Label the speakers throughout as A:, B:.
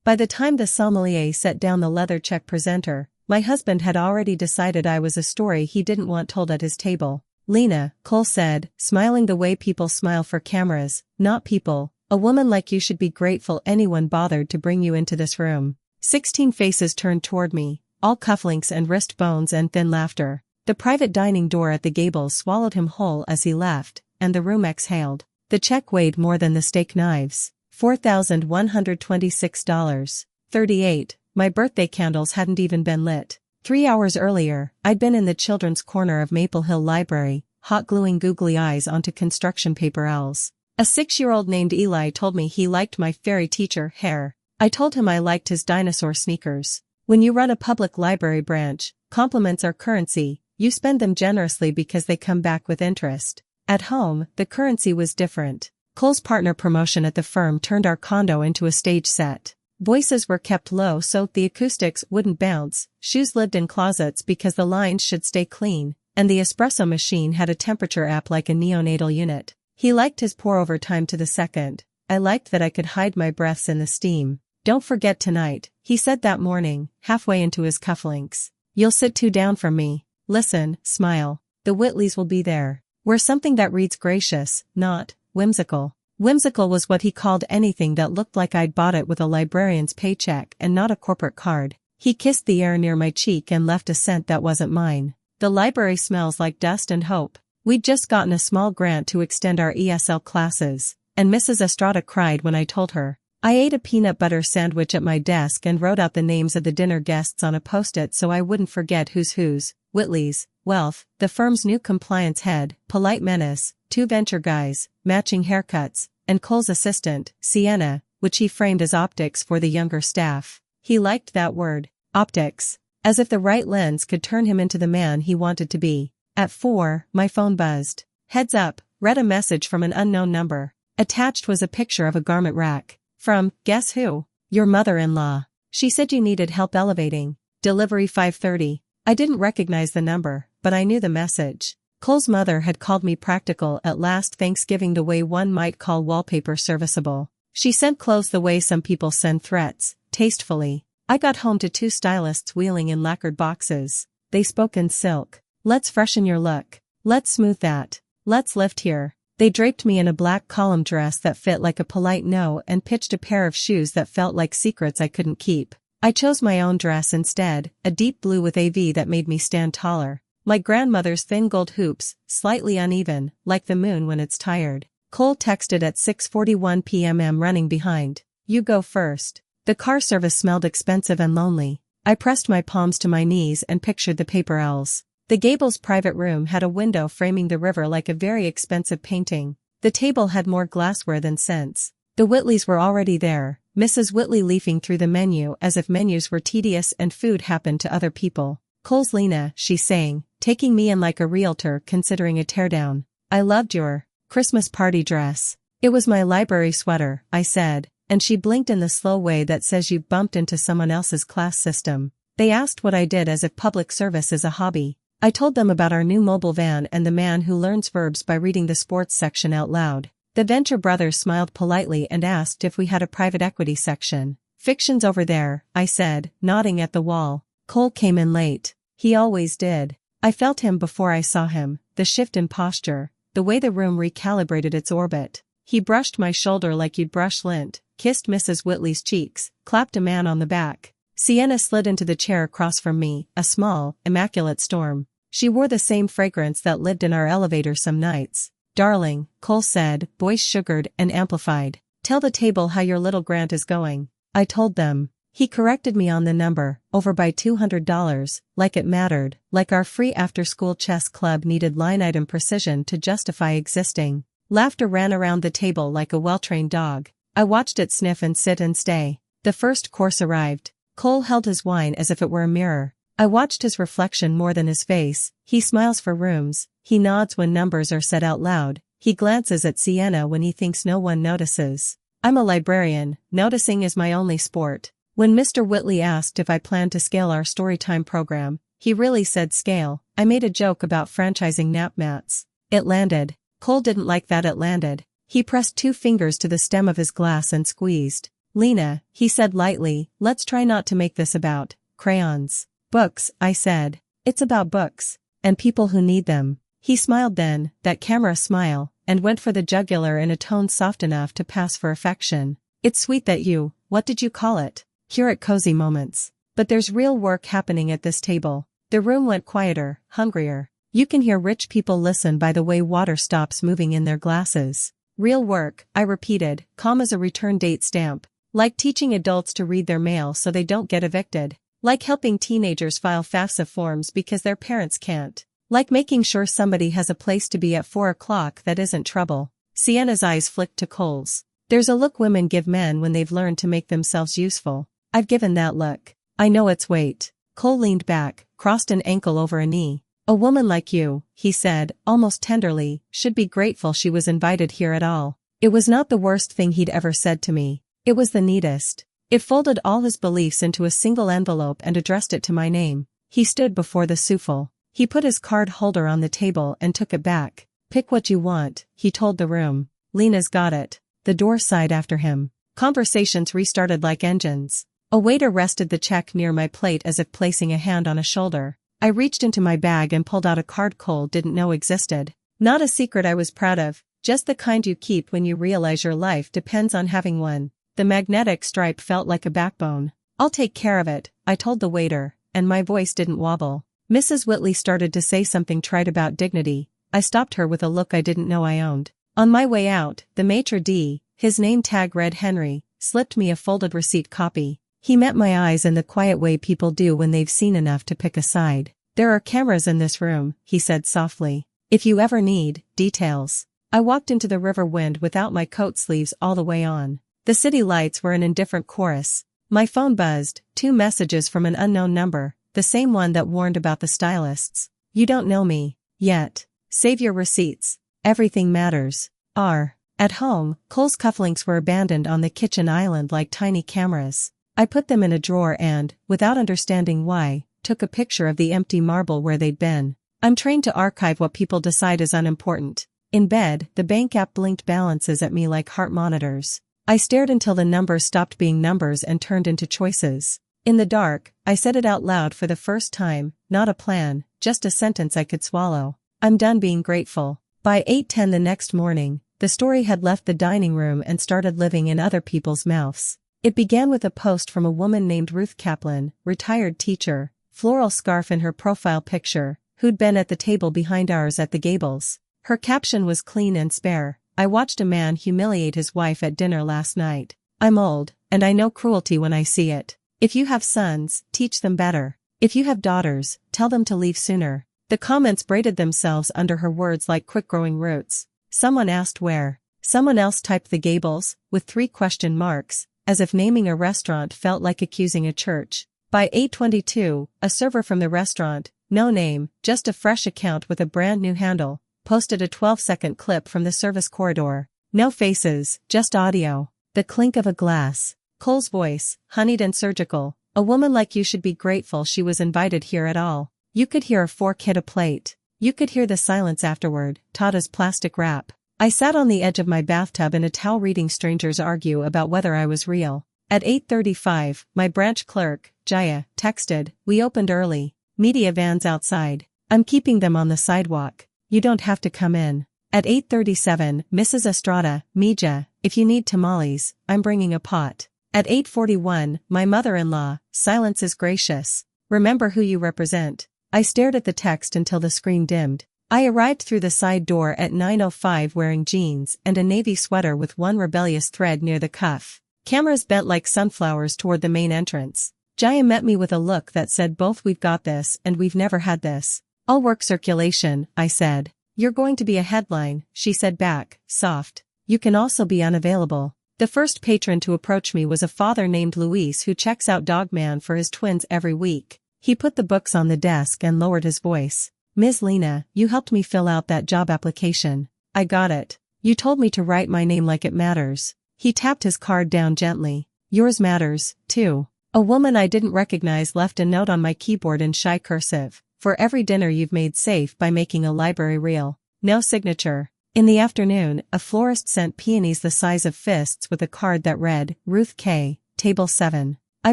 A: By the time the sommelier set down the leather check presenter, my husband had already decided I was a story he didn't want told at his table. "Lena," Cole said, smiling the way people smile for cameras, not people, "a woman like you should be grateful anyone bothered to bring you into this room." 16 faces turned toward me, all cufflinks and wrist bones and thin laughter. The private dining door at the Gables swallowed him whole as he left, and the room exhaled. The check weighed more than the steak knives. $4,126.38. My birthday candles hadn't even been lit. 3 hours earlier, I'd been in the children's corner of Maple Hill Library, hot gluing googly eyes onto construction paper L's. A 6-year-old named Eli told me he liked my fairy teacher hair. I told him I liked his dinosaur sneakers. When you run a public library branch, compliments are currency. You spend them generously because they come back with interest. At home, the currency was different. Cole's partner promotion at the firm turned our condo into a stage set. Voices were kept low so the acoustics wouldn't bounce, shoes lived in closets because the lines should stay clean, and the espresso machine had a temperature app like a neonatal unit. He liked his pour-over time to the second. I liked that I could hide my breaths in the steam. "Don't forget tonight," he said that morning, halfway into his cufflinks. "You'll sit 2 down from me. Listen, smile. The Whitleys will be there. We're something that reads gracious, not whimsical." Whimsical was what he called anything that looked like I'd bought it with a librarian's paycheck and not a corporate card. He kissed the air near my cheek and left a scent that wasn't mine. "The library smells like dust and hope." We'd just gotten a small grant to extend our ESL classes, and Mrs. Estrada cried when I told her. I ate a peanut butter sandwich at my desk and wrote out the names of the dinner guests on a post-it so I wouldn't forget who's whose. Whitley's, Wealth, the firm's new compliance head, polite menace, 2 venture guys, matching haircuts, and Cole's assistant, Sienna, which he framed as optics for the younger staff. He liked that word, optics, as if the right lens could turn him into the man he wanted to be. At 4, my phone buzzed. "Heads up," read a message from an unknown number. Attached was a picture of a garment rack. From, guess who? Your mother-in-law. She said you needed help elevating. Delivery 5:30. I didn't recognize the number, but I knew the message. Cole's mother had called me practical at last Thanksgiving, the way one might call wallpaper serviceable. She sent clothes the way some people send threats, tastefully. I got home to 2 stylists wheeling in lacquered boxes. They spoke in silk. "Let's freshen your look. Let's smooth that. Let's lift here." They draped me in a black column dress that fit like a polite no and pitched a pair of shoes that felt like secrets I couldn't keep. I chose my own dress instead, a deep blue with AV that made me stand taller. My grandmother's thin gold hoops, slightly uneven, like the moon when it's tired. Cole texted at 6:41 p.m. I'm running behind. "You go first." The car service smelled expensive and lonely. I pressed my palms to my knees and pictured the paper L's. The Gables' private room had a window framing the river like a very expensive painting. The table had more glassware than scents. The Whitleys were already there, Mrs. Whitley leafing through the menu as if menus were tedious and food happened to other people. "Cole's Lena," she sang, taking me in like a realtor considering a teardown. "I loved your Christmas party dress." "It was my library sweater," I said, and she blinked in the slow way that says you bumped into someone else's class system. They asked what I did as if public service is a hobby. I told them about our new mobile van and the man who learns verbs by reading the sports section out loud. The Venture brothers smiled politely and asked if we had a private equity section. "Fiction's over there," I said, nodding at the wall. Cole came in late. He always did. I felt him before I saw him, the shift in posture, the way the room recalibrated its orbit. He brushed my shoulder like you'd brush lint, kissed Mrs. Whitley's cheeks, clapped a man on the back. Sienna slid into the chair across from me, a small, immaculate storm. She wore the same fragrance that lived in our elevator some nights. "Darling," Cole said, voice sugared and amplified. "Tell the table how your little grant is going." I told them. He corrected me on the number, over by $200, like it mattered, like our free after-school chess club needed line-item precision to justify existing. Laughter ran around the table like a well-trained dog. I watched it sniff and sit and stay. The first course arrived. Cole held his wine as if it were a mirror. I watched his reflection more than his face. He smiles for rooms, he nods when numbers are said out loud, he glances at Sienna when he thinks no one notices. I'm a librarian, noticing is my only sport. When Mr. Whitley asked if I planned to scale our storytime program, he really said scale. I made a joke about franchising nap mats. It landed. Cole didn't like that it landed. He pressed 2 fingers to the stem of his glass and squeezed. Lena, he said lightly, let's try not to make this about crayons. Books, I said. It's about books. And people who need them. He smiled then, that camera smile, and went for the jugular in a tone soft enough to pass for affection. It's sweet that you, what did you call it? Here at Cozy Moments. But there's real work happening at this table. The room went quieter, hungrier. You can hear rich people listen by the way water stops moving in their glasses. Real work, I repeated, calm as a return date stamp. Like teaching adults to read their mail so they don't get evicted. Like helping teenagers file FAFSA forms because their parents can't. Like making sure somebody has a place to be at 4 o'clock that isn't trouble. Sienna's eyes flicked to Cole's. There's a look women give men when they've learned to make themselves useful. I've given that look. I know its weight. Cole leaned back, crossed an ankle over a knee. A woman like you, he said, almost tenderly, should be grateful she was invited here at all. It was not the worst thing he'd ever said to me. It was the neatest. It folded all his beliefs into a single envelope and addressed it to my name. He stood before the souffle. He put his card holder on the table and took it back. Pick what you want, he told the room. Lena's got it. The door sighed after him. Conversations restarted like engines. A waiter rested the check near my plate as if placing a hand on a shoulder. I reached into my bag and pulled out a card Cole didn't know existed. Not a secret I was proud of, just the kind you keep when you realize your life depends on having one. The magnetic stripe felt like a backbone. I'll take care of it, I told the waiter, and my voice didn't wobble. Mrs. Whitley started to say something trite about dignity. I stopped her with a look I didn't know I owned. On my way out, the maitre d', his name tag read Henry, slipped me a folded receipt copy. He met my eyes in the quiet way people do when they've seen enough to pick a side. There are cameras in this room, he said softly. If you ever need details. I walked into the river wind without my coat sleeves all the way on. The city lights were an indifferent chorus. My phone buzzed, 2 messages from an unknown number, the same one that warned about the stylists. You don't know me yet. Save your receipts. Everything matters. At home, Cole's cufflinks were abandoned on the kitchen island like tiny cameras. I put them in a drawer and, without understanding why, took a picture of the empty marble where they'd been. I'm trained to archive what people decide is unimportant. In bed, the bank app blinked balances at me like heart monitors. I stared until the numbers stopped being numbers and turned into choices. In the dark, I said it out loud for the first time, not a plan, just a sentence I could swallow. I'm done being grateful. By 8:10 the next morning, the story had left the dining room and started living in other people's mouths. It began with a post from a woman named Ruth Kaplan, retired teacher, floral scarf in her profile picture, who'd been at the table behind ours at the Gables. Her caption was clean and spare. I watched a man humiliate his wife at dinner last night. I'm old, and I know cruelty when I see it. If you have sons, teach them better. If you have daughters, tell them to leave sooner. The comments braided themselves under her words like quick-growing roots. Someone asked where. Someone else typed the Gables, with 3 question marks, as if naming a restaurant felt like accusing a church. By 8:22, a server from the restaurant, no name, just a fresh account with a brand new handle, posted a 12-second clip from the service corridor. No faces, just audio. The clink of a glass. Cole's voice, honeyed and surgical. A woman like you should be grateful she was invited here at all. You could hear a fork hit a plate. You could hear the silence afterward, Tada's plastic wrap. I sat on the edge of my bathtub in a towel reading strangers argue about whether I was real. At 8:35, my branch clerk, Jaya, texted, we opened early. Media vans outside. I'm keeping them on the sidewalk. You don't have to come in. At 8:37, Mrs. Estrada, Mija, if you need tamales, I'm bringing a pot. At 8:41, my mother-in-law, silence is gracious. Remember who you represent. I stared at the text until the screen dimmed. I arrived through the side door at 9:05 wearing jeans and a navy sweater with one rebellious thread near the cuff. Cameras bent like sunflowers toward the main entrance. Jaya met me with a look that said both we've got this and we've never had this. I'll work circulation, I said. You're going to be a headline, she said back, soft. You can also be unavailable. The first patron to approach me was a father named Luis who checks out Dogman for his twins every week. He put the books on the desk and lowered his voice. Ms. Lena, you helped me fill out that job application. I got it. You told me to write my name like it matters. He tapped his card down gently. Yours matters, too. A woman I didn't recognize left a note on my keyboard in shy cursive. For every dinner you've made safe by making a library reel. No signature. In the afternoon, a florist sent peonies the size of fists with a card that read, Ruth K., Table 7. I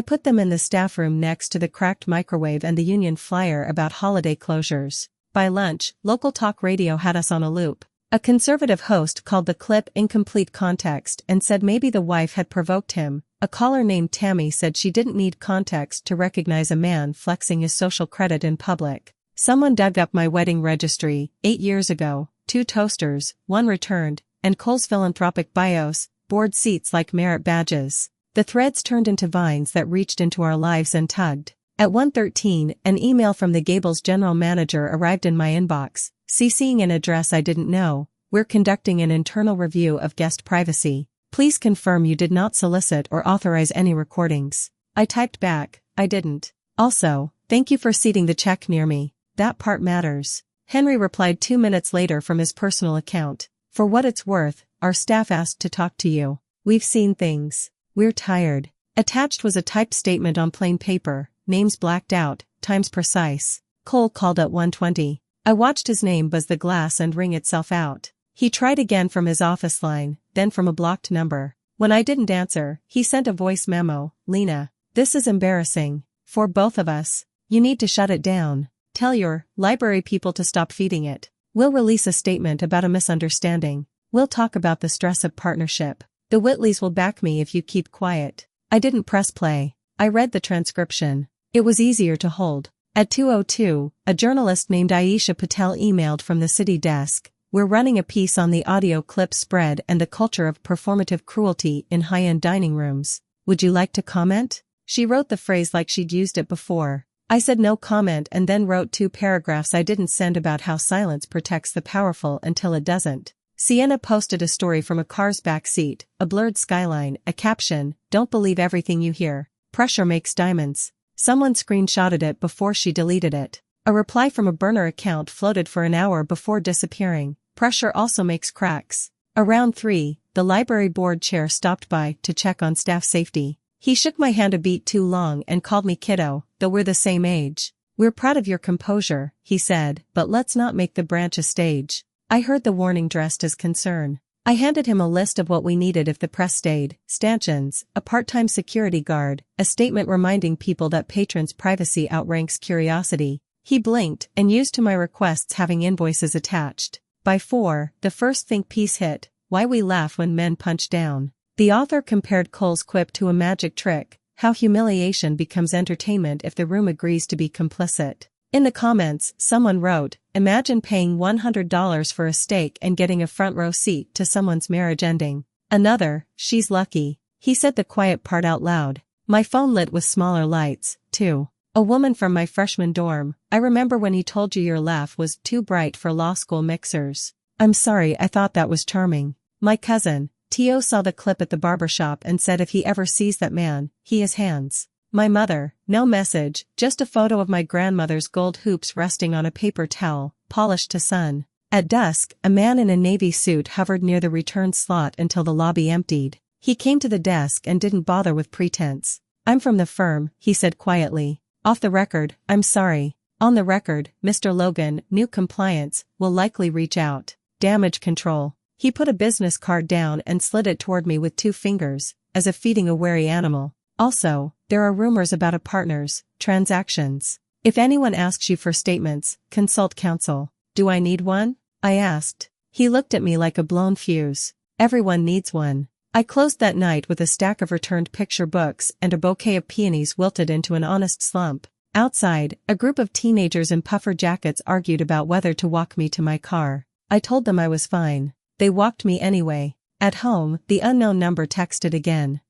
A: put them in the staff room next to the cracked microwave and the union flyer about holiday closures. By lunch, local talk radio had us on a loop. A conservative host called the clip incomplete context and said maybe the wife had provoked him. A caller named Tammy said she didn't need context to recognize a man flexing his social credit in public. Someone dug up my wedding registry, 8 years ago, 2 toasters, 1 returned, and Cole's philanthropic bios, board seats like merit badges. The threads turned into vines that reached into our lives and tugged. At 1:13, an email from the Gables general manager arrived in my inbox, CCing an address I didn't know. We're conducting an internal review of guest privacy. Please confirm you did not solicit or authorize any recordings. I typed back, I didn't. Also, thank you for seating the check near me. That part matters. Henry replied 2 minutes later from his personal account. For what it's worth, our staff asked to talk to you. We've seen things. We're tired. Attached was a typed statement on plain paper, names blacked out, times precise. Cole called at 1:20. I watched his name buzz the glass and ring itself out. He tried again from his office line, then from a blocked number. When I didn't answer, he sent a voice memo, Lena, this is embarrassing. For both of us. You need to shut it down. Tell your library people to stop feeding it. We'll release a statement about a misunderstanding. We'll talk about the stress of partnership. The Whitleys will back me if you keep quiet. I didn't press play. I read the transcription. It was easier to hold. At 2:02, a journalist named Aisha Patel emailed from the city desk. We're running a piece on the audio clip spread and the culture of performative cruelty in high-end dining rooms. Would you like to comment? She wrote the phrase like she'd used it before. I said no comment and then wrote 2 paragraphs I didn't send about how silence protects the powerful until it doesn't. Sienna posted a story from a car's back seat, a blurred skyline, a caption, don't believe everything you hear. Pressure makes diamonds. Someone screenshotted it before she deleted it. A reply from a burner account floated for an hour before disappearing. Pressure also makes cracks. Around 3, the library board chair stopped by to check on staff safety. He shook my hand a beat too long and called me kiddo, though we're the same age. We're proud of your composure, he said, but let's not make the branch a stage. I heard the warning dressed as concern. I handed him a list of what we needed if the press stayed, stanchions, a part-time security guard, a statement reminding people that patrons' privacy outranks curiosity. He blinked and used to my requests having invoices attached. By 4, the first think piece hit, Why We Laugh When Men Punch Down. The author compared Cole's quip to a magic trick, how humiliation becomes entertainment if the room agrees to be complicit. In the comments, someone wrote, imagine paying $100 for a steak and getting a front row seat to someone's marriage ending. Another, she's lucky. He said the quiet part out loud. My phone lit with smaller lights, too. A woman from my freshman dorm, I remember when he told you your laugh was too bright for law school mixers. I'm sorry, I thought that was charming. My cousin, Tio, saw the clip at the barbershop and said if he ever sees that man, he has hands. My mother, no message, just a photo of my grandmother's gold hoops resting on a paper towel, polished to sun. At dusk, a man in a navy suit hovered near the return slot until the lobby emptied. He came to the desk and didn't bother with pretense. I'm from the firm, he said quietly. Off the record, I'm sorry. On the record, Mr. Logan, new compliance, will likely reach out. Damage control. He put a business card down and slid it toward me with 2 fingers, as if feeding a wary animal. Also, there are rumors about a partner's transactions. If anyone asks you for statements, consult counsel. Do I need one? I asked. He looked at me like a blown fuse. Everyone needs one. I closed that night with a stack of returned picture books and a bouquet of peonies wilted into an honest slump. Outside, a group of teenagers in puffer jackets argued about whether to walk me to my car. I told them I was fine. They walked me anyway. At home, the unknown number texted again.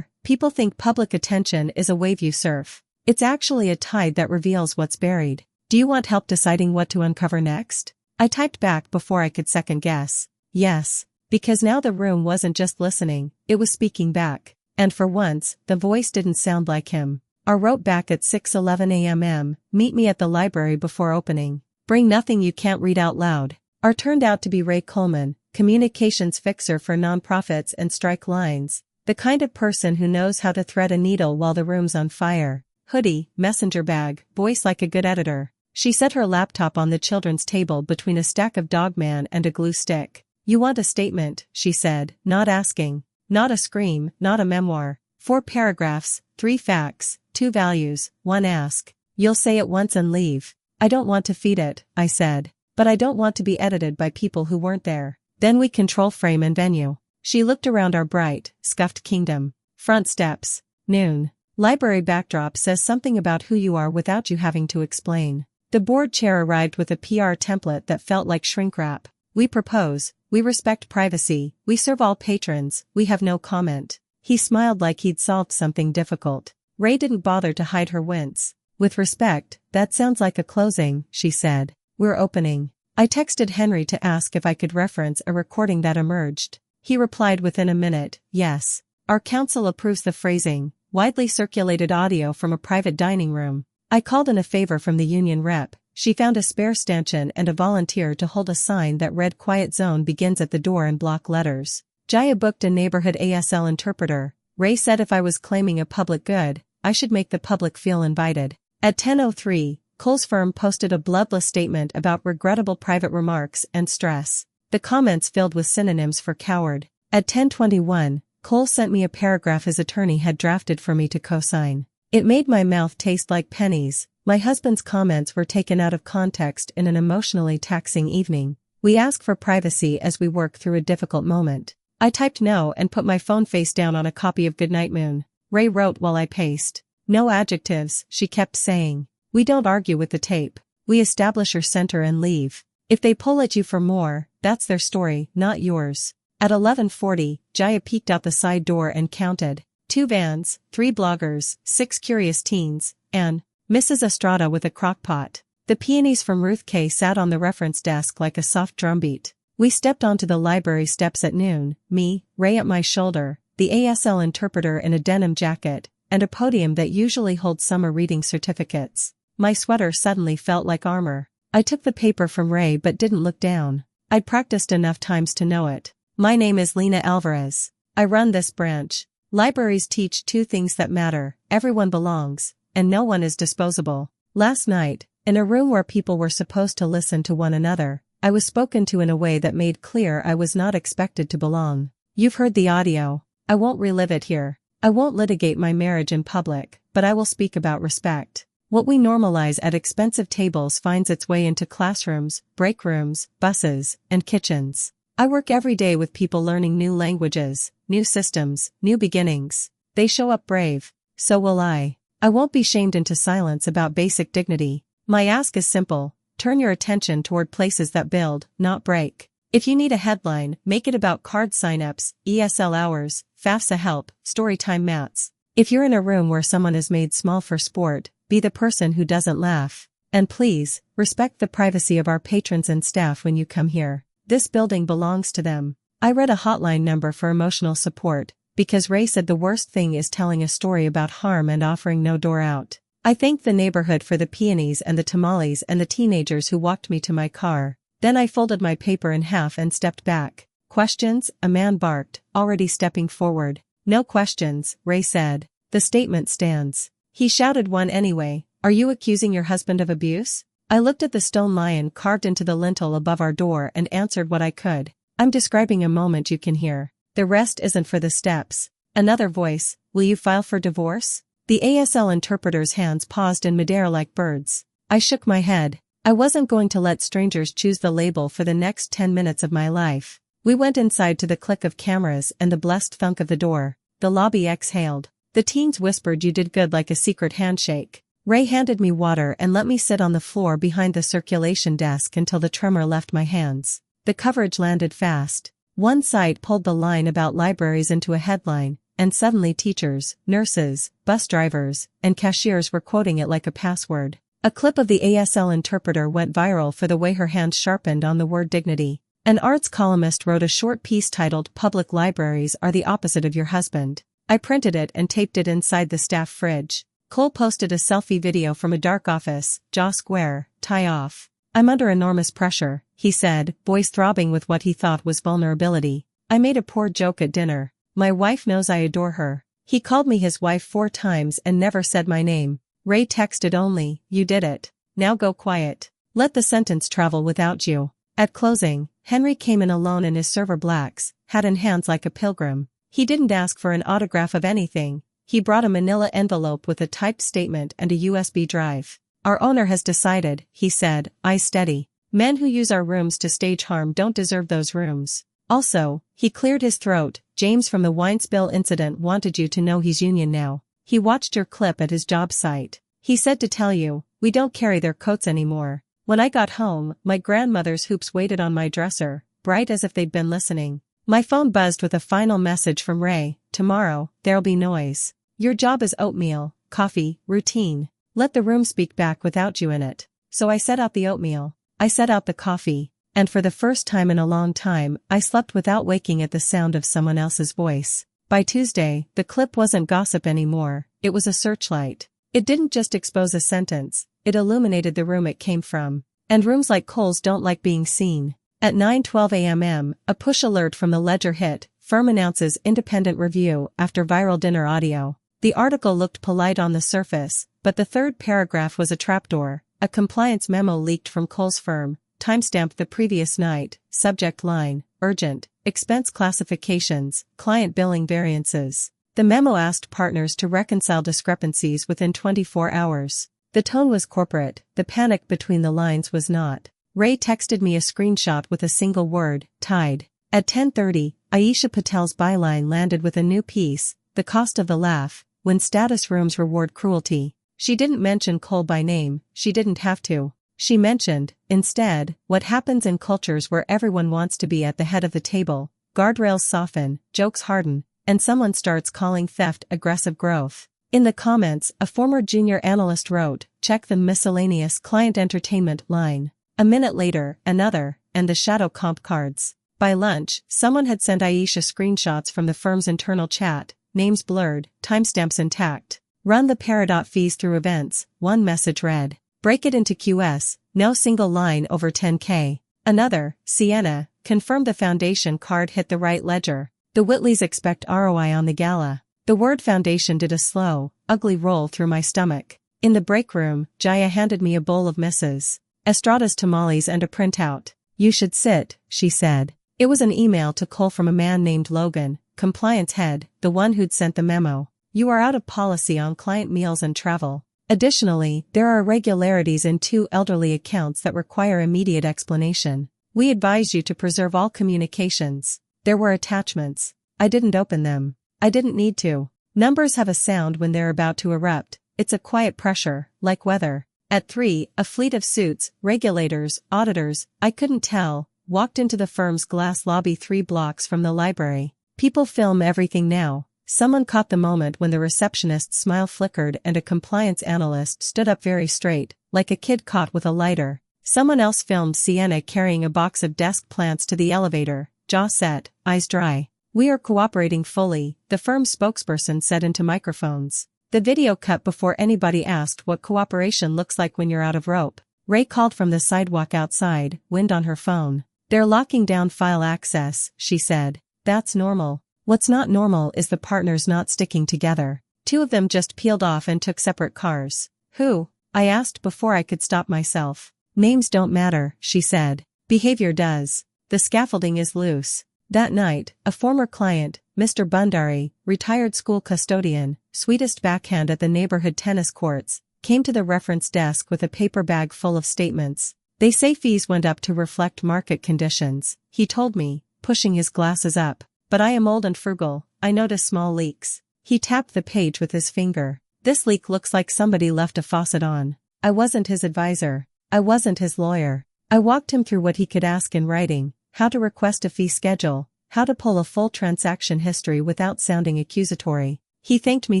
A: People think public attention is a wave you surf. It's actually a tide that reveals what's buried. Do you want help deciding what to uncover next? I typed back before I could second guess. Yes. Because now the room wasn't just listening, it was speaking back. And for once, the voice didn't sound like him. I wrote back at 6:11 a.m. Meet me at the library before opening. Bring nothing you can't read out loud. R turned out to be Ray Coleman, communications fixer for nonprofits and strike lines, the kind of person who knows how to thread a needle while the room's on fire. Hoodie, messenger bag, voice like a good editor. She set her laptop on the children's table between a stack of Dogman and a glue stick. You want a statement, she said, not asking. Not a scream, not a memoir. 4 paragraphs, 3 facts, 2 values, 1 ask. You'll say it once and leave. I don't want to feed it, I said. But I don't want to be edited by people who weren't there. Then we control frame and venue. She looked around our bright, scuffed kingdom. Front steps. Noon. Library backdrop says something about who you are without you having to explain. The board chair arrived with a PR template that felt like shrink wrap. We propose, we respect privacy, we serve all patrons, we have no comment. He smiled like he'd solved something difficult. Ray didn't bother to hide her wince. With respect, that sounds like a closing, she said. We're opening. I texted Henry to ask if I could reference a recording that emerged. He replied within a minute, yes. Our council approves the phrasing, widely circulated audio from a private dining room. I called in a favor from the union rep. She found a spare stanchion and a volunteer to hold a sign that read Quiet Zone begins at the door in block letters. Jaya booked a neighborhood ASL interpreter. Ray said if I was claiming a public good, I should make the public feel invited. At 10:03, Cole's firm posted a bloodless statement about regrettable private remarks and stress. The comments filled with synonyms for coward. At 10:21, Cole sent me a paragraph his attorney had drafted for me to co-sign. It made my mouth taste like pennies. My husband's comments were taken out of context in an emotionally taxing evening. We ask for privacy as we work through a difficult moment. I typed no and put my phone face down on a copy of Goodnight Moon. Ray wrote while I paced. No adjectives, she kept saying. We don't argue with the tape. We establish your center and leave. If they pull at you for more, that's their story, not yours. At 11:40, Jaya peeked out the side door and counted. 2 vans, 3 bloggers, 6 curious teens, and Mrs. Estrada with a crockpot. The peonies from Ruth K. sat on the reference desk like a soft drumbeat. We stepped onto the library steps at noon, me, Ray at my shoulder, the ASL interpreter in a denim jacket, and a podium that usually holds summer reading certificates. My sweater suddenly felt like armor. I took the paper from Ray but didn't look down. I'd practiced enough times to know it. My name is Lena Alvarez. I run this branch. Libraries teach 2 things that matter: everyone belongs, and no one is disposable. Last night, in a room where people were supposed to listen to one another, I was spoken to in a way that made clear I was not expected to belong. You've heard the audio. I won't relive it here. I won't litigate my marriage in public, but I will speak about respect. What we normalize at expensive tables finds its way into classrooms, break rooms, buses, and kitchens. I work every day with people learning new languages, new systems, new beginnings. They show up brave. So will I. I won't be shamed into silence about basic dignity. My ask is simple. Turn your attention toward places that build, not break. If you need a headline, make it about card signups, ESL hours, FAFSA help, storytime mats. If you're in a room where someone is made small for sport, be the person who doesn't laugh. And please, respect the privacy of our patrons and staff when you come here. This building belongs to them. I read a hotline number for emotional support, because Ray said the worst thing is telling a story about harm and offering no door out. I thanked the neighborhood for the peonies and the tamales and the teenagers who walked me to my car. Then I folded my paper in half and stepped back. Questions? A man barked, already stepping forward. No questions, Ray said. The statement stands. He shouted one anyway. Are you accusing your husband of abuse? I looked at the stone lion carved into the lintel above our door and answered what I could. I'm describing a moment you can hear. The rest isn't for the steps. Another voice. Will you file for divorce? The ASL interpreter's hands paused in midair like birds. I shook my head. I wasn't going to let strangers choose the label for the next 10 minutes of my life. We went inside to the click of cameras and the blessed thunk of the door. The lobby exhaled. The teens whispered you did good like a secret handshake. Ray handed me water and let me sit on the floor behind the circulation desk until the tremor left my hands. The coverage landed fast. One site pulled the line about libraries into a headline, and suddenly teachers, nurses, bus drivers, and cashiers were quoting it like a password. A clip of the ASL interpreter went viral for the way her hand sharpened on the word dignity. An arts columnist wrote a short piece titled "Public Libraries Are the Opposite of Your Husband." I printed it and taped it inside the staff fridge. Cole posted a selfie video from a dark office, jaw square, tie off. I'm under enormous pressure, he said, voice throbbing with what he thought was vulnerability. I made a poor joke at dinner. My wife knows I adore her. He called me his wife 4 times and never said my name. Ray texted only, you did it. Now go quiet. Let the sentence travel without you. At closing, Henry came in alone in his server blacks, hat in hands like a pilgrim. He didn't ask for an autograph of anything. He brought a manila envelope with a typed statement and a USB drive. Our owner has decided, he said, eyes steady. Men who use our rooms to stage harm don't deserve those rooms. Also, he cleared his throat, James from the wine spill incident wanted you to know he's union now. He watched your clip at his job site. He said to tell you, we don't carry their coats anymore. When I got home, my grandmother's hoops waited on my dresser, bright as if they'd been listening. My phone buzzed with a final message from Ray, tomorrow, there'll be noise. Your job is oatmeal, coffee, routine. Let the room speak back without you in it. So I set out the oatmeal. I set out the coffee. And for the first time in a long time, I slept without waking at the sound of someone else's voice. By Tuesday, the clip wasn't gossip anymore, it was a searchlight. It didn't just expose a sentence, it illuminated the room it came from. And rooms like Cole's don't like being seen. At 9:12 a.m., a push alert from the Ledger hit, firm announces independent review after viral dinner audio. The article looked polite on the surface, but the third paragraph was a trapdoor. A compliance memo leaked from Cole's firm, timestamped the previous night, subject line, urgent, expense classifications, client billing variances. The memo asked partners to reconcile discrepancies within 24 hours. The tone was corporate, the panic between the lines was not. Ray texted me a screenshot with a single word, tied. At 10:30, Aisha Patel's byline landed with a new piece, the cost of the laugh, when status rooms reward cruelty. She didn't mention Cole by name, she didn't have to. She mentioned, instead, what happens in cultures where everyone wants to be at the head of the table, guardrails soften, jokes harden, and someone starts calling theft aggressive growth. In the comments, a former junior analyst wrote, check the miscellaneous client entertainment line. A minute later, another, and the shadow comp cards. By lunch, someone had sent Aisha screenshots from the firm's internal chat, names blurred, timestamps intact. Run the Peridot fees through events, one message read. Break it into QS, no single line over 10K. Another, Sienna, confirmed the foundation card hit the right ledger. The Whitleys expect ROI on the gala. The word foundation did a slow, ugly roll through my stomach. In the break room, Jaya handed me a bowl of Mrs. Estrada's tamales and a printout. You should sit, she said. It was an email to Cole from a man named Logan, compliance head, the one who'd sent the memo. You are out of policy on client meals and travel. Additionally, there are irregularities in 2 elderly accounts that require immediate explanation. We advise you to preserve all communications. There were attachments. I didn't open them. I didn't need to. Numbers have a sound when they're about to erupt. It's a quiet pressure, like weather. At 3, a fleet of suits, regulators, auditors, I couldn't tell, walked into the firm's glass lobby 3 blocks from the library. People film everything now. Someone caught the moment when the receptionist's smile flickered and a compliance analyst stood up very straight, like a kid caught with a lighter. Someone else filmed Sienna carrying a box of desk plants to the elevator, jaw set, eyes dry. We are cooperating fully, the firm's spokesperson said into microphones. The video cut before anybody asked what cooperation looks like when you're out of rope. Ray called from the sidewalk outside, wind on her phone. They're locking down file access, she said. That's normal. What's not normal is the partners not sticking together. 2 of them just peeled off and took separate cars. Who? I asked before I could stop myself. Names don't matter, she said. Behavior does. The scaffolding is loose. That night, a former client, Mr. Bundari, retired school custodian, sweetest backhand at the neighborhood tennis courts, came to the reference desk with a paper bag full of statements. They say fees went up to reflect market conditions, he told me, pushing his glasses up. But I am old and frugal, I notice small leaks. He tapped the page with his finger. This leak looks like somebody left a faucet on. I wasn't his advisor. I wasn't his lawyer. I walked him through what he could ask in writing, how to request a fee schedule, how to pull a full transaction history without sounding accusatory. He thanked me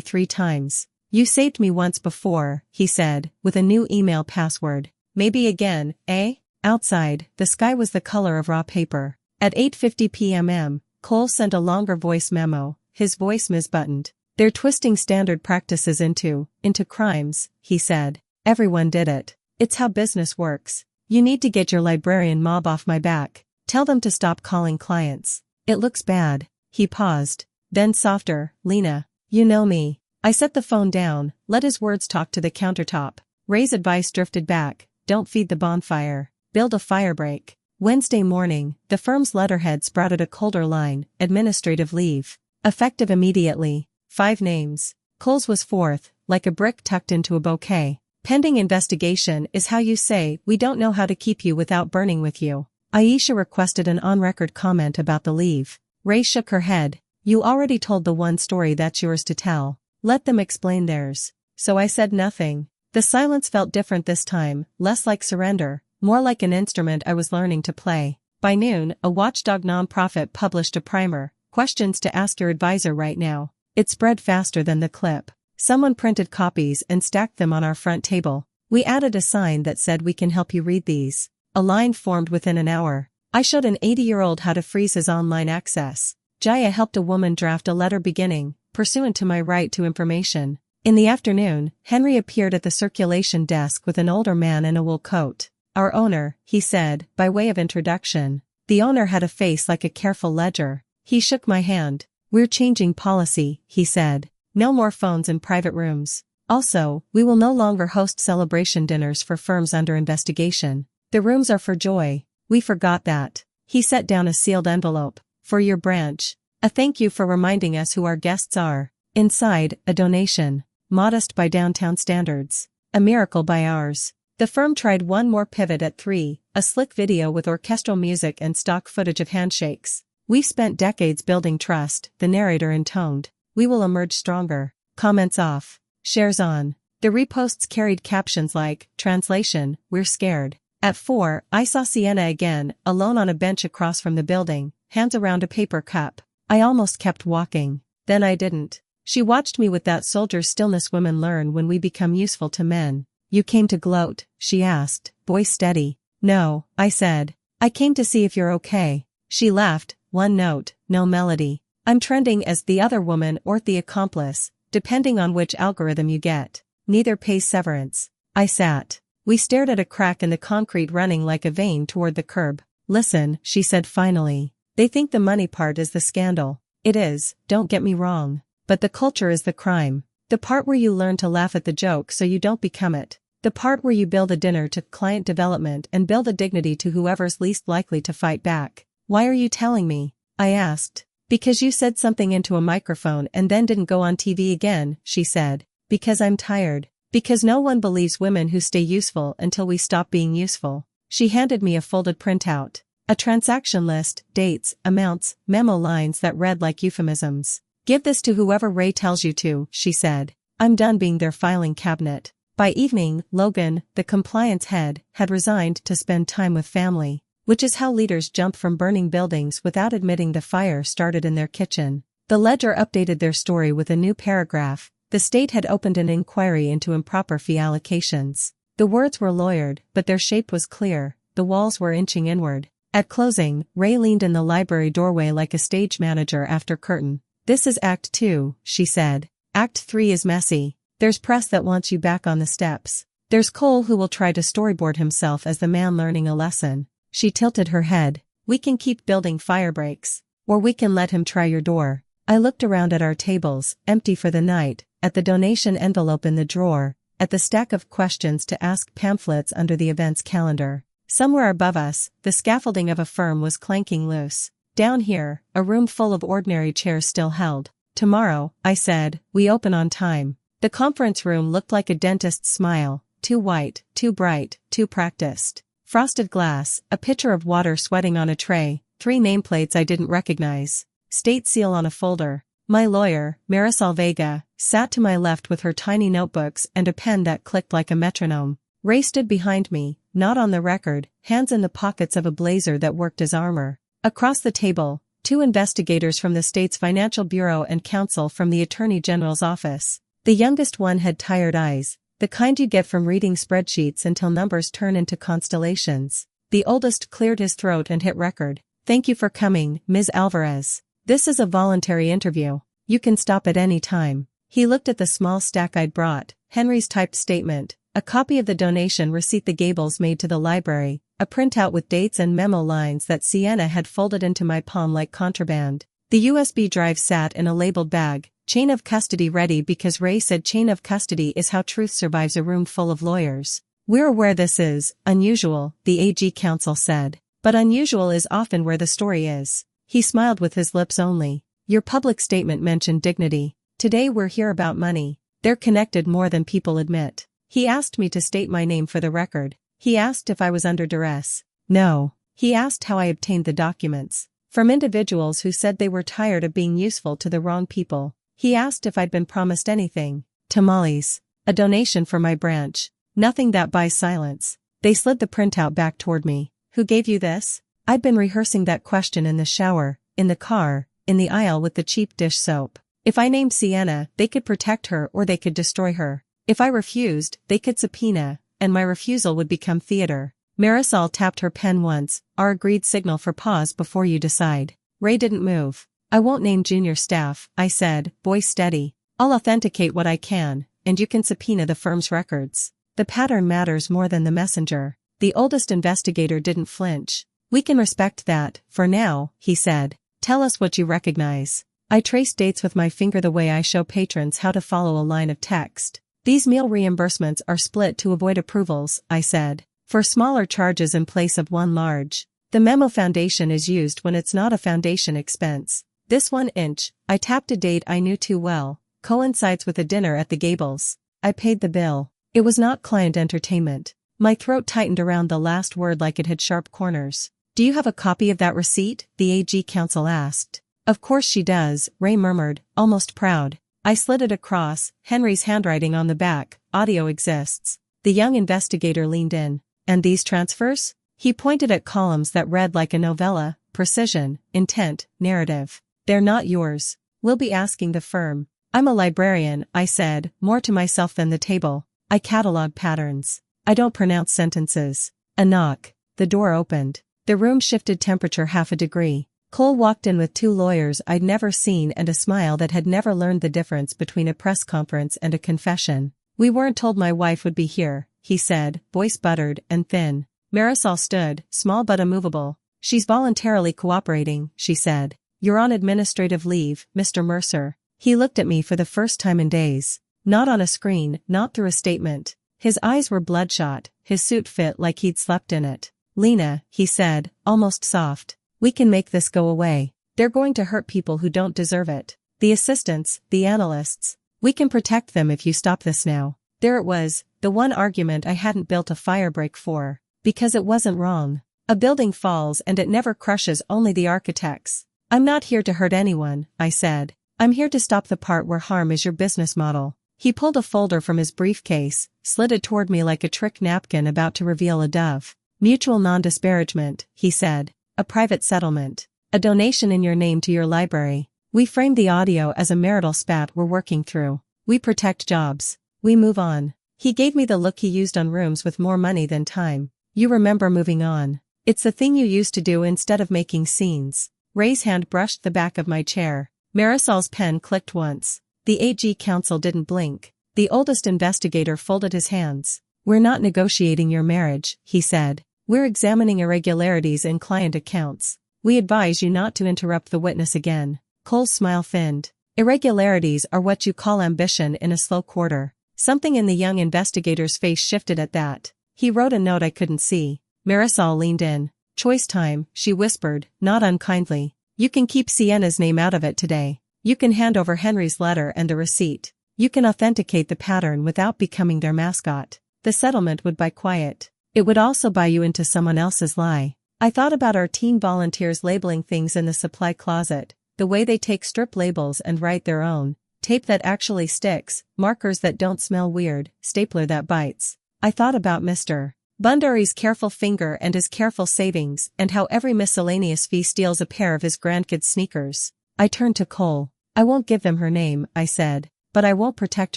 A: 3 times. You saved me once before, he said, with a new email password. Maybe again, eh? Outside, the sky was the color of raw paper. At 8:50 p.m. Cole sent a longer voice memo, his voice misbuttoned. They're twisting standard practices into crimes, he said. Everyone did it. It's how business works. You need to get your librarian mob off my back. Tell them to stop calling clients. It looks bad. He paused. Then softer, Lena. You know me. I set the phone down, let his words talk to the countertop. Ray's advice drifted back. Don't feed the bonfire. Build a firebreak. Wednesday morning, the firm's letterhead sprouted a colder line, administrative leave. Effective immediately. 5 names. Cole's was fourth, like a brick tucked into a bouquet. Pending investigation is how you say, we don't know how to keep you without burning with you. Aisha requested an on-record comment about the leave. Ray shook her head. You already told the one story that's yours to tell. Let them explain theirs. So I said nothing. The silence felt different this time, less like surrender, more like an instrument I was learning to play. By noon, a watchdog nonprofit published a primer, questions to ask your advisor right now. It spread faster than the clip. Someone printed copies and stacked them on our front table. We added a sign that said we can help you read these. A line formed within an hour. I showed an 80-year-old how to freeze his online access. Jaya helped a woman draft a letter beginning, pursuant to my right to information. In the afternoon, Henry appeared at the circulation desk with an older man in a wool coat. Our owner, he said, by way of introduction. The owner had a face like a careful ledger. He shook my hand. We're changing policy, he said. No more phones in private rooms. Also, we will no longer host celebration dinners for firms under investigation. The rooms are for joy. We forgot that. He set down a sealed envelope. For your branch. A thank you for reminding us who our guests are. Inside, a donation. Modest by downtown standards. A miracle by ours. The firm tried one more pivot at 3, a slick video with orchestral music and stock footage of handshakes. We've spent decades building trust, the narrator intoned. We will emerge stronger. Comments off. Shares on. The reposts carried captions like, translation, we're scared. At 4, I saw Sienna again, alone on a bench across from the building, hands around a paper cup. I almost kept walking. Then I didn't. She watched me with that soldier stillness women learn when we become useful to men. You came to gloat, she asked, voice steady. No, I said. I came to see if you're okay. She laughed, one note, no melody. I'm trending as the other woman or the accomplice, depending on which algorithm you get. Neither pays severance. I sat. We stared at a crack in the concrete running like a vein toward the curb. Listen, she said finally. They think the money part is the scandal. It is, don't get me wrong. But the culture is the crime. The part where you learn to laugh at the joke so you don't become it. The part where you build a dinner to client development and build a dignity to whoever's least likely to fight back. Why are you telling me? I asked. Because you said something into a microphone and then didn't go on TV again, she said. Because I'm tired. Because no one believes women who stay useful until we stop being useful. She handed me a folded printout. A transaction list, dates, amounts, memo lines that read like euphemisms. Give this to whoever Ray tells you to, she said. I'm done being their filing cabinet. By evening, Logan, the compliance head, had resigned to spend time with family, which is how leaders jump from burning buildings without admitting the fire started in their kitchen. The Ledger updated their story with a new paragraph. The state had opened an inquiry into improper fee allocations. The words were lawyered, but their shape was clear. The walls were inching inward. At closing, Ray leaned in the library doorway like a stage manager after curtain. This is Act 2, she said. Act 3 is messy. There's press that wants you back on the steps. There's Cole who will try to storyboard himself as the man learning a lesson. She tilted her head. We can keep building fire breaks. Or we can let him try your door. I looked around at our tables, empty for the night, at the donation envelope in the drawer, at the stack of questions to ask pamphlets under the events calendar. Somewhere above us, the scaffolding of a firm was clanking loose. Down here, a room full of ordinary chairs still held. Tomorrow, I said, we open on time. The conference room looked like a dentist's smile, too white, too bright, too practiced. Frosted glass, a pitcher of water sweating on a tray, 3 nameplates I didn't recognize. State seal on a folder. My lawyer, Marisol Vega, sat to my left with her tiny notebooks and a pen that clicked like a metronome. Ray stood behind me, not on the record, hands in the pockets of a blazer that worked as armor. Across the table, 2 investigators from the state's financial bureau and counsel from the Attorney General's office. The youngest one had tired eyes, the kind you get from reading spreadsheets until numbers turn into constellations. The oldest cleared his throat and hit record. Thank you for coming, Ms. Alvarez. This is a voluntary interview. You can stop at any time. He looked at the small stack I'd brought, Henry's typed statement, a copy of the donation receipt the Gables made to the library, a printout with dates and memo lines that Sienna had folded into my palm like contraband. The USB drive sat in a labeled bag, chain of custody ready because Ray said chain of custody is how truth survives a room full of lawyers. We're aware this is unusual, the AG counsel said. But unusual is often where the story is. He smiled with his lips only. Your public statement mentioned dignity. Today we're here about money. They're connected more than people admit. He asked me to state my name for the record. He asked if I was under duress. No. He asked how I obtained the documents. From individuals who said they were tired of being useful to the wrong people. He asked if I'd been promised anything. Tamales. A donation for my branch. Nothing that buys silence. They slid the printout back toward me. Who gave you this? I'd been rehearsing that question in the shower, in the car, in the aisle with the cheap dish soap. If I named Sienna, they could protect her or they could destroy her. If I refused, they could subpoena, and my refusal would become theater. Marisol tapped her pen once, our agreed signal for pause before you decide. Ray didn't move. I won't name junior staff, I said, voice steady. I'll authenticate what I can, and you can subpoena the firm's records. The pattern matters more than the messenger. The oldest investigator didn't flinch. We can respect that, for now, he said. Tell us what you recognize. I traced dates with my finger the way I show patrons how to follow a line of text. These meal reimbursements are split to avoid approvals, I said. For smaller charges in place of one large. The memo foundation is used when it's not a foundation expense. This 1 inch, I tapped a date I knew too well, coincides with a dinner at the Gables. I paid the bill. It was not client entertainment. My throat tightened around the last word like it had sharp corners. Do you have a copy of that receipt? The AG counsel asked. Of course she does, Ray murmured, almost proud. I slid it across, Henry's handwriting on the back, audio exists. The young investigator leaned in. And these transfers? He pointed at columns that read like a novella, precision, intent, narrative. They're not yours. We'll be asking the firm. I'm a librarian, I said, more to myself than the table. I catalog patterns. I don't pronounce sentences. A knock. The door opened. The room shifted temperature half a degree. Cole walked in with 2 lawyers I'd never seen and a smile that had never learned the difference between a press conference and a confession. We weren't told my wife would be here, he said, voice buttered and thin. Marisol stood, small but immovable. She's voluntarily cooperating, she said. You're on administrative leave, Mr. Mercer. He looked at me for the first time in days. Not on a screen, not through a statement. His eyes were bloodshot, his suit fit like he'd slept in it. Lena, he said, almost soft. We can make this go away. They're going to hurt people who don't deserve it. The assistants, the analysts. We can protect them if you stop this now. There it was, the one argument I hadn't built a firebreak for. Because it wasn't wrong. A building falls and it never crushes only the architects. I'm not here to hurt anyone, I said. I'm here to stop the part where harm is your business model. He pulled a folder from his briefcase, slid it toward me like a trick napkin about to reveal a dove. Mutual non-disparagement, he said. A private settlement. A donation in your name to your library. We framed the audio as a marital spat we're working through. We protect jobs. We move on. He gave me the look he used on rooms with more money than time. You remember moving on. It's the thing you used to do instead of making scenes. Ray's hand brushed the back of my chair. Marisol's pen clicked once. The AG counsel didn't blink. The oldest investigator folded his hands. We're not negotiating your marriage, he said. We're examining irregularities in client accounts. We advise you not to interrupt the witness again. Cole's smile thinned. Irregularities are what you call ambition in a slow quarter. Something in the young investigator's face shifted at that. He wrote a note I couldn't see. Marisol leaned in. Choice time, she whispered, not unkindly. You can keep Sienna's name out of it today. You can hand over Henry's letter and the receipt. You can authenticate the pattern without becoming their mascot. The settlement would buy quiet. It would also buy you into someone else's lie. I thought about our teen volunteers labeling things in the supply closet, the way they take strip labels and write their own, tape that actually sticks, markers that don't smell weird, stapler that bites. I thought about Mr. Bunbury's careful finger and his careful savings and how every miscellaneous fee steals a pair of his grandkids' sneakers. I turned to Cole. I won't give them her name, I said, but I won't protect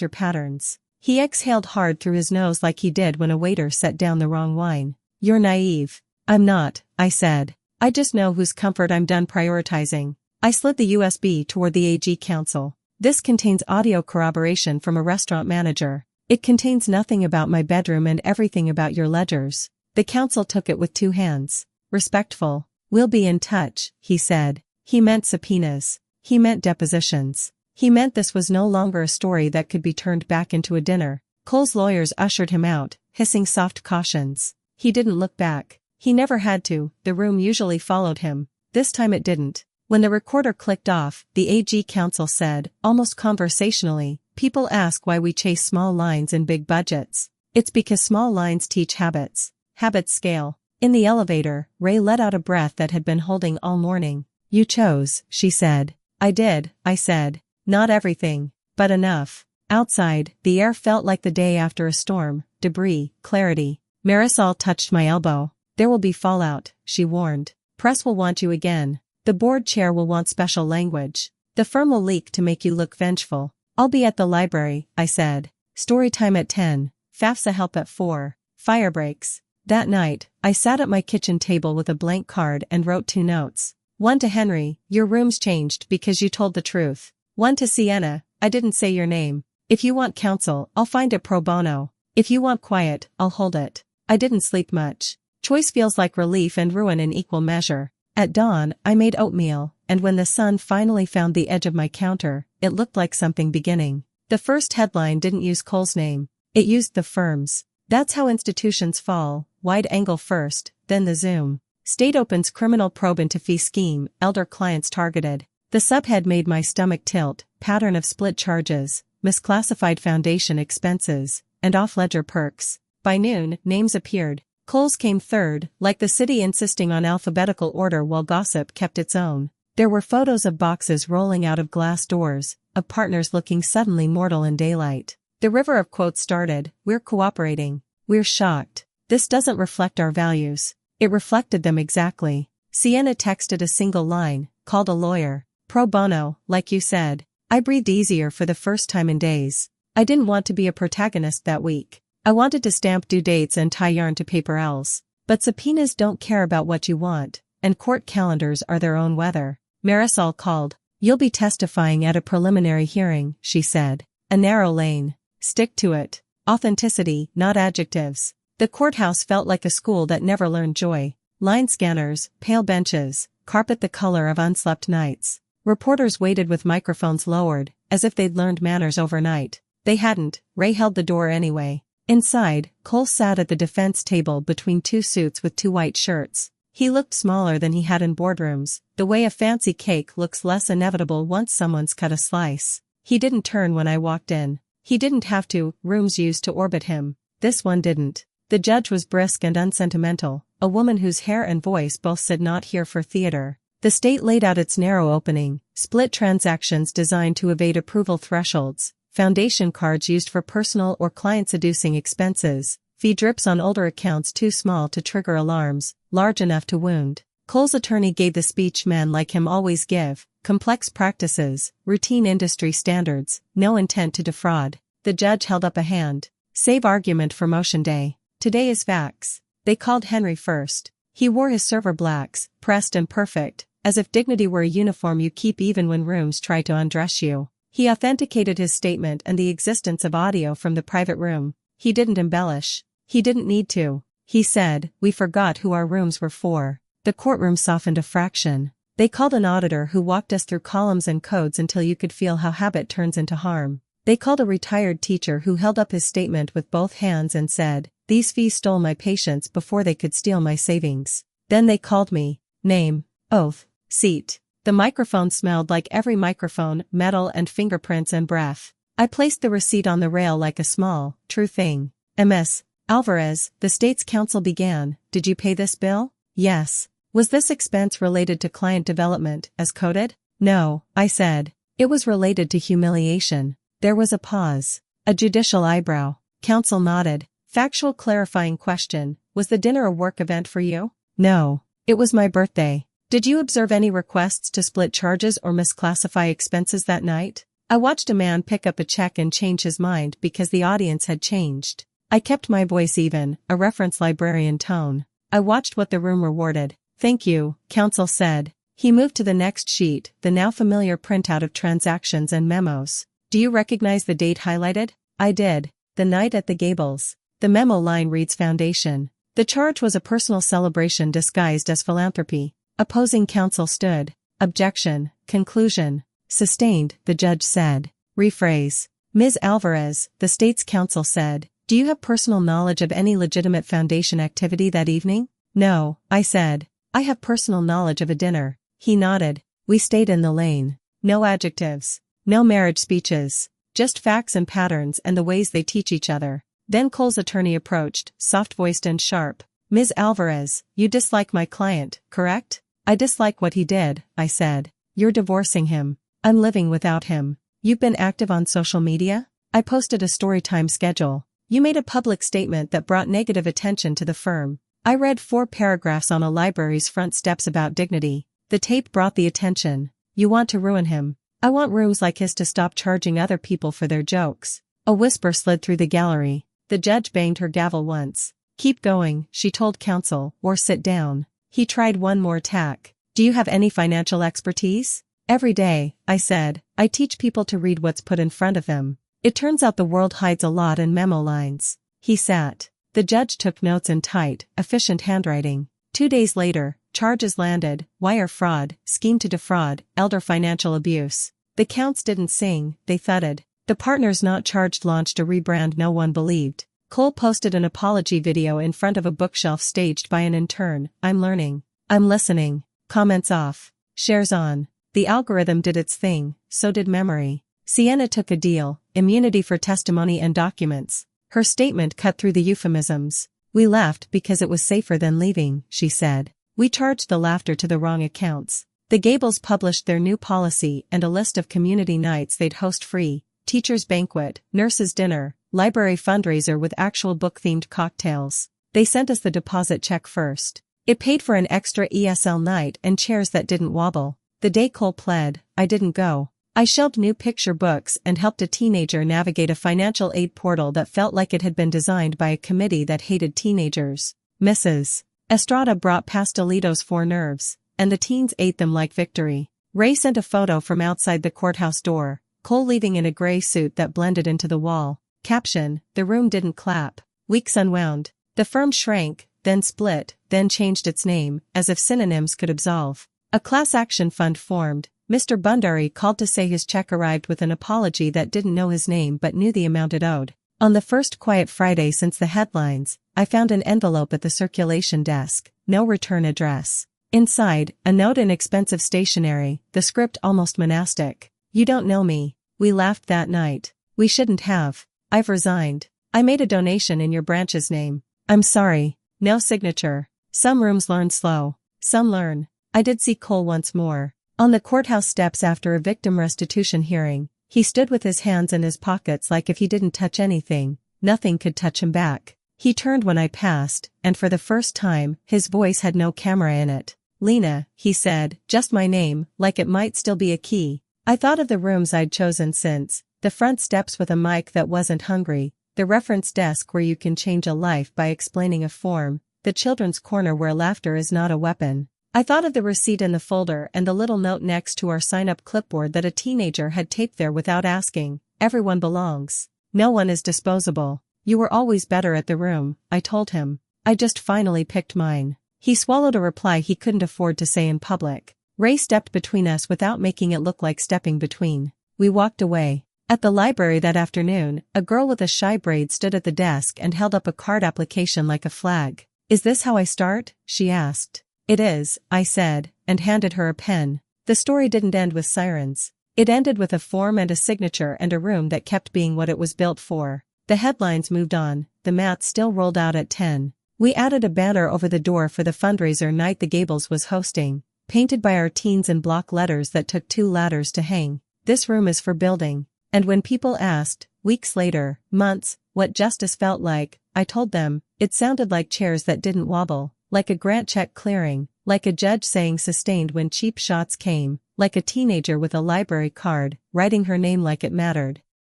A: your patterns. He exhaled hard through his nose like he did when a waiter set down the wrong wine. You're naive. I'm not, I said. I just know whose comfort I'm done prioritizing. I slid the USB toward the AG counsel. This contains audio corroboration from a restaurant manager. It contains nothing about my bedroom and everything about your ledgers. The counsel took it with 2 hands. Respectful. We'll be in touch, he said. He meant subpoenas. He meant depositions. He meant this was no longer a story that could be turned back into a dinner. Cole's lawyers ushered him out, hissing soft cautions. He didn't look back. He never had to, the room usually followed him. This time it didn't. When the recorder clicked off, the AG counsel said, almost conversationally, "People ask why we chase small lines in big budgets. It's because small lines teach habits. Habits scale." In the elevator, Ray let out a breath that had been holding all morning. "You chose," she said. "I did," I said. "Not everything, but enough." Outside, the air felt like the day after a storm, debris, clarity. Marisol touched my elbow. "There will be fallout," she warned. "Press will want you again. The board chair will want special language. The firm will leak to make you look vengeful." "I'll be at the library," I said. "Story time at 10, FAFSA help at 4, fire breaks." That night, I sat at my kitchen table with a blank card and wrote 2 notes. One to Henry, "Your room's changed because you told the truth." One to Sienna, "I didn't say your name. If you want counsel, I'll find it pro bono. If you want quiet, I'll hold it." I didn't sleep much. Choice feels like relief and ruin in equal measure. At dawn, I made oatmeal, and when the sun finally found the edge of my counter, it looked like something beginning. The first headline didn't use Cole's name. It used the firm's. That's how institutions fall, wide angle first, then the zoom. State opens criminal probe into fee scheme, elder clients targeted. The subhead made my stomach tilt, pattern of split charges, misclassified foundation expenses, and off-ledger perks. By noon, names appeared. Cole's came third, like the city insisting on alphabetical order while gossip kept its own. There were photos of boxes rolling out of glass doors, of partners looking suddenly mortal in daylight. The river of quotes started, "We're cooperating. We're shocked. This doesn't reflect our values." It reflected them exactly. Sienna texted a single line, "Called a lawyer. Pro bono, like you said." I breathed easier for the first time in days. I didn't want to be a protagonist that week. I wanted to stamp due dates and tie yarn to paper L's. But subpoenas don't care about what you want, and court calendars are their own weather. Marisol called. "You'll be testifying at a preliminary hearing," she said. A narrow lane. Stick to it. Authenticity, not adjectives. The courthouse felt like a school that never learned joy. Line scanners, pale benches, carpet the color of unslept nights. Reporters waited with microphones lowered, as if they'd learned manners overnight. They hadn't. Ray held the door anyway. Inside, Cole sat at the defense table between 2 suits with 2 white shirts. He looked smaller than he had in boardrooms, the way a fancy cake looks less inevitable once someone's cut a slice. He didn't turn when I walked in. He didn't have to, rooms used to orbit him. This one didn't. The judge was brisk and unsentimental, a woman whose hair and voice both said not here for theater. The state laid out its narrow opening, split transactions designed to evade approval thresholds, foundation cards used for personal or client-seducing expenses, fee drips on older accounts too small to trigger alarms, large enough to wound. Cole's attorney gave the speech men like him always give, complex practices, routine industry standards, no intent to defraud. The judge held up a hand. "Save argument for motion day. Today is facts." They called Henry first. He wore his server blacks, pressed and perfect, as if dignity were a uniform you keep even when rooms try to undress you. He authenticated his statement and the existence of audio from the private room. He didn't embellish. He didn't need to. He said, "We forgot who our rooms were for." The courtroom softened a fraction. They called an auditor who walked us through columns and codes until you could feel how habit turns into harm. They called a retired teacher who held up his statement with both hands and said, "These fees stole my patience before they could steal my savings." Then they called me. Name, oath, seat. The microphone smelled like every microphone, metal and fingerprints and breath. I placed the receipt on the rail like a small, true thing. "Ms. Alvarez," the state's counsel began, "did you pay this bill?" "Yes." "Was this expense related to client development, as coded?" "No," I said. "It was related to humiliation." There was a pause. A judicial eyebrow. Counsel nodded. Factual clarifying question, "Was the dinner a work event for you?" "No. It was my birthday." "Did you observe any requests to split charges or misclassify expenses that night?" I watched a man pick up a check and change his mind because the audience had changed. I kept my voice even, a reference librarian tone. I watched what the room rewarded. "Thank you," counsel said. He moved to the next sheet, the now familiar printout of transactions and memos. "Do you recognize the date highlighted?" I did. The night at the Gables. The memo line reads Foundation. The charge was a personal celebration disguised as philanthropy. Opposing counsel stood. Objection. Conclusion. Sustained, the judge said. Rephrase. "Ms. Alvarez," the state's counsel said, "do you have personal knowledge of any legitimate foundation activity that evening?" No, I said. I have personal knowledge of a dinner. He nodded. We stayed in the lane. No adjectives. No marriage speeches. Just facts and patterns and the ways they teach each other. Then Cole's attorney approached, soft-voiced and sharp. Ms. Alvarez, you dislike my client, correct? I dislike what he did, I said. You're divorcing him. I'm living without him. You've been active on social media? I posted a storytime schedule. You made a public statement that brought negative attention to the firm. I read 4 paragraphs on a library's front steps about dignity. The tape brought the attention. You want to ruin him. I want rooms like his to stop charging other people for their jokes. A whisper slid through the gallery. The judge banged her gavel once. Keep going, she told counsel, or sit down. He tried one more tack. Do you have any financial expertise? Every day, I said, I teach people to read what's put in front of them. It turns out the world hides a lot in memo lines. He sat. The judge took notes in tight, efficient handwriting. 2 days later, charges landed: wire fraud, scheme to defraud, elder financial abuse. The counts didn't sing, they thudded. The partners not charged launched a rebrand no one believed. Cole posted an apology video in front of a bookshelf staged by an intern. I'm learning. I'm listening. Comments off. Shares on. The algorithm did its thing, so did memory. Sienna took a deal, immunity for testimony and documents. Her statement cut through the euphemisms. We left because it was safer than leaving, she said. We charged the laughter to the wrong accounts. The Gables published their new policy and a list of community nights they'd host free: teacher's banquet, nurse's dinner, library fundraiser with actual book-themed cocktails. They sent us the deposit check first. It paid for an extra ESL night and chairs that didn't wobble. The day Cole pled, I didn't go. I shelved new picture books and helped a teenager navigate a financial aid portal that felt like it had been designed by a committee that hated teenagers. Mrs. Estrada brought pastelitos for nerves, and the teens ate them like victory. Ray sent a photo from outside the courthouse door, Cole leaving in a gray suit that blended into the wall. Caption: the room didn't clap. Weeks unwound. The firm shrank, then split, then changed its name, as if synonyms could absolve. A class action fund formed. Mr. Bundari called to say his check arrived with an apology that didn't know his name but knew the amount it owed. On the first quiet Friday since the headlines, I found an envelope at the circulation desk. No return address. Inside, a note in expensive stationery, the script almost monastic. You don't know me. We laughed that night. We shouldn't have. I've resigned. I made a donation in your branch's name. I'm sorry. No signature. Some rooms learn slow. Some learn. I did see Cole once more. On the courthouse steps after a victim restitution hearing, he stood with his hands in his pockets like if he didn't touch anything, nothing could touch him back. He turned when I passed, and for the first time, his voice had no camera in it. Lena, he said, just my name, like it might still be a key. I thought of the rooms I'd chosen since: the front steps with a mic that wasn't hungry, the reference desk where you can change a life by explaining a form, the children's corner where laughter is not a weapon. I thought of the receipt in the folder and the little note next to our sign-up clipboard that a teenager had taped there without asking. Everyone belongs. No one is disposable. You were always better at the room, I told him. I just finally picked mine. He swallowed a reply he couldn't afford to say in public. Ray stepped between us without making it look like stepping between. We walked away. At the library that afternoon, a girl with a shy braid stood at the desk and held up a card application like a flag. Is this how I start? She asked. It is, I said, and handed her a pen. The story didn't end with sirens. It ended with a form and a signature and a room that kept being what it was built for. The headlines moved on, the mat still rolled out at 10. We added a banner over the door for the fundraiser night the Gables was hosting, painted by our teens in block letters that took 2 ladders to hang. This room is for building. And when people asked, weeks later, months, what justice felt like, I told them, it sounded like chairs that didn't wobble. Like a grant check clearing, like a judge saying sustained when cheap shots came, like a teenager with a library card, writing her name like it mattered.